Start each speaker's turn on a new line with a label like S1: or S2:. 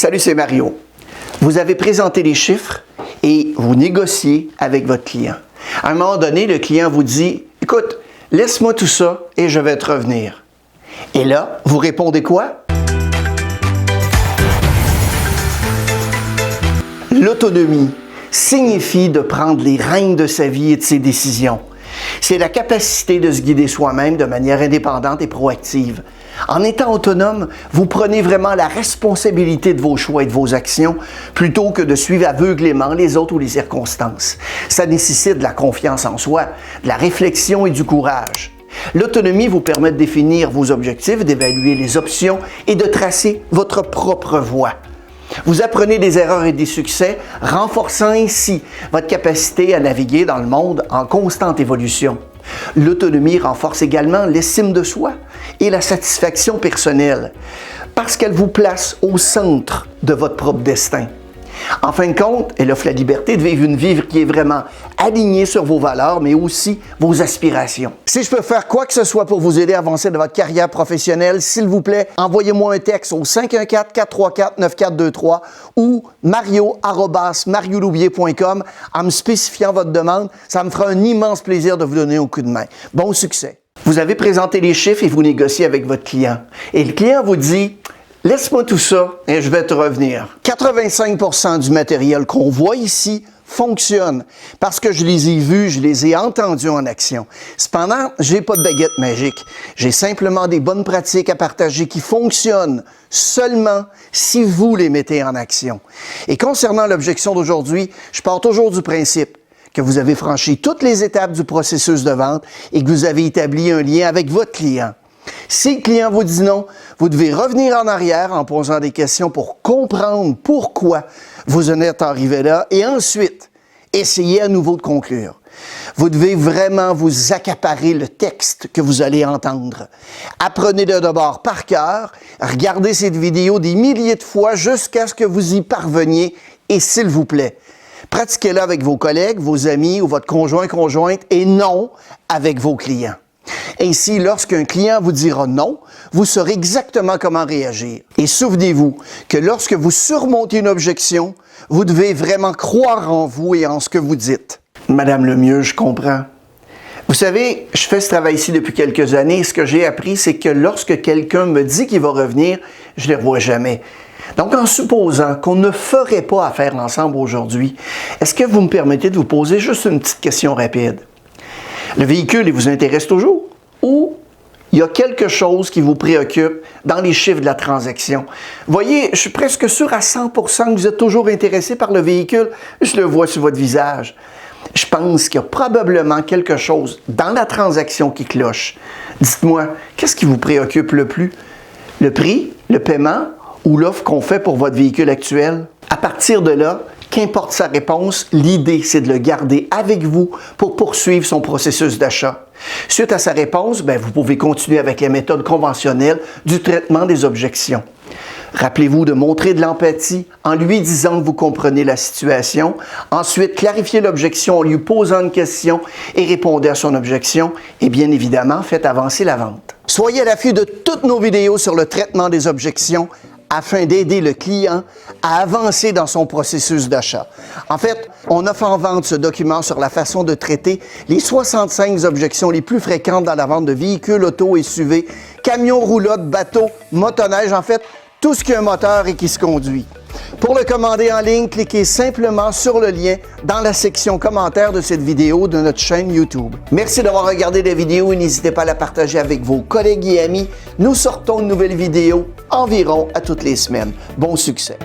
S1: Salut, c'est Mario. Vous avez présenté les chiffres et vous négociez avec votre client. À un moment donné, le client vous dit « Écoute, laisse-moi tout ça et je vais te revenir. » Et là, vous répondez quoi? L'autonomie signifie de prendre les rênes de sa vie et de ses décisions. C'est la capacité de se guider soi-même de manière indépendante et proactive. En étant autonome, vous prenez vraiment la responsabilité de vos choix et de vos actions plutôt que de suivre aveuglément les autres ou les circonstances. Ça nécessite de la confiance en soi, de la réflexion et du courage. L'autonomie vous permet de définir vos objectifs, d'évaluer les options et de tracer votre propre voie. Vous apprenez des erreurs et des succès, renforçant ainsi votre capacité à naviguer dans le monde en constante évolution. L'autonomie renforce également l'estime de soi et la satisfaction personnelle, parce qu'elle vous place au centre de votre propre destin. En fin de compte, elle offre la liberté de vivre une vie qui est vraiment alignée sur vos valeurs, mais aussi vos aspirations. Si je peux faire quoi que ce soit pour vous aider à avancer dans votre carrière professionnelle, s'il vous plaît, envoyez-moi un texte au 514-434-9423 ou mario@marioloubier.com en me spécifiant votre demande. Ça me fera un immense plaisir de vous donner un coup de main. Bon succès! Vous avez présenté les chiffres et vous négociez avec votre client. Et le client vous dit « Laisse-moi tout ça et je vais te revenir. » 85% du matériel qu'on voit ici fonctionne parce que je les ai vus, je les ai entendus en action. Cependant, je n'ai pas de baguette magique. J'ai simplement des bonnes pratiques à partager qui fonctionnent seulement si vous les mettez en action. Et concernant l'objection d'aujourd'hui, je pars toujours du principe que vous avez franchi toutes les étapes du processus de vente et que vous avez établi un lien avec votre client. Si le client vous dit non, vous devez revenir en arrière en posant des questions pour comprendre pourquoi vous en êtes arrivé là et ensuite, essayez à nouveau de conclure. Vous devez vraiment vous accaparer le texte que vous allez entendre. Apprenez-le d'abord par cœur, regardez cette vidéo des milliers de fois jusqu'à ce que vous y parveniez et s'il vous plaît, pratiquez-le avec vos collègues, vos amis ou votre conjoint-conjointe et non avec vos clients. Ainsi, lorsqu'un client vous dira non, vous saurez exactement comment réagir. Et souvenez-vous que lorsque vous surmontez une objection, vous devez vraiment croire en vous et en ce que vous dites. Madame Lemieux, je comprends. Vous savez, je fais ce travail-ci depuis quelques années et ce que j'ai appris, c'est que lorsque quelqu'un me dit qu'il va revenir, je ne le revois jamais. Donc, en supposant qu'on ne ferait pas affaire ensemble aujourd'hui, est-ce que vous me permettez de vous poser juste une petite question rapide? Le véhicule, il vous intéresse toujours? Ou il y a quelque chose qui vous préoccupe dans les chiffres de la transaction? Voyez, je suis presque sûr à 100% que vous êtes toujours intéressé par le véhicule. Je le vois sur votre visage. Je pense qu'il y a probablement quelque chose dans la transaction qui cloche. Dites-moi, qu'est-ce qui vous préoccupe le plus? Le prix, le paiement ou l'offre qu'on fait pour votre véhicule actuel? À partir de là, qu'importe sa réponse, l'idée, c'est de le garder avec vous pour poursuivre son processus d'achat. Suite à sa réponse, vous pouvez continuer avec les méthodes conventionnelles du traitement des objections. Rappelez-vous de montrer de l'empathie en lui disant que vous comprenez la situation. Ensuite, clarifiez l'objection en lui posant une question et répondez à son objection. Et bien évidemment, faites avancer la vente. Soyez à l'affût de toutes nos vidéos sur le traitement des objections afin d'aider le client à avancer dans son processus d'achat. En fait, on offre en vente ce document sur la façon de traiter les 65 objections les plus fréquentes dans la vente de véhicules, auto, SUV, camions, roulottes, bateaux, motoneige, en fait, tout ce qui a un moteur et qui se conduit. Pour le commander en ligne, cliquez simplement sur le lien dans la section commentaires de cette vidéo de notre chaîne YouTube. Merci d'avoir regardé la vidéo et n'hésitez pas à la partager avec vos collègues et amis. Nous sortons une nouvelle vidéo environ à toutes les semaines. Bon succès!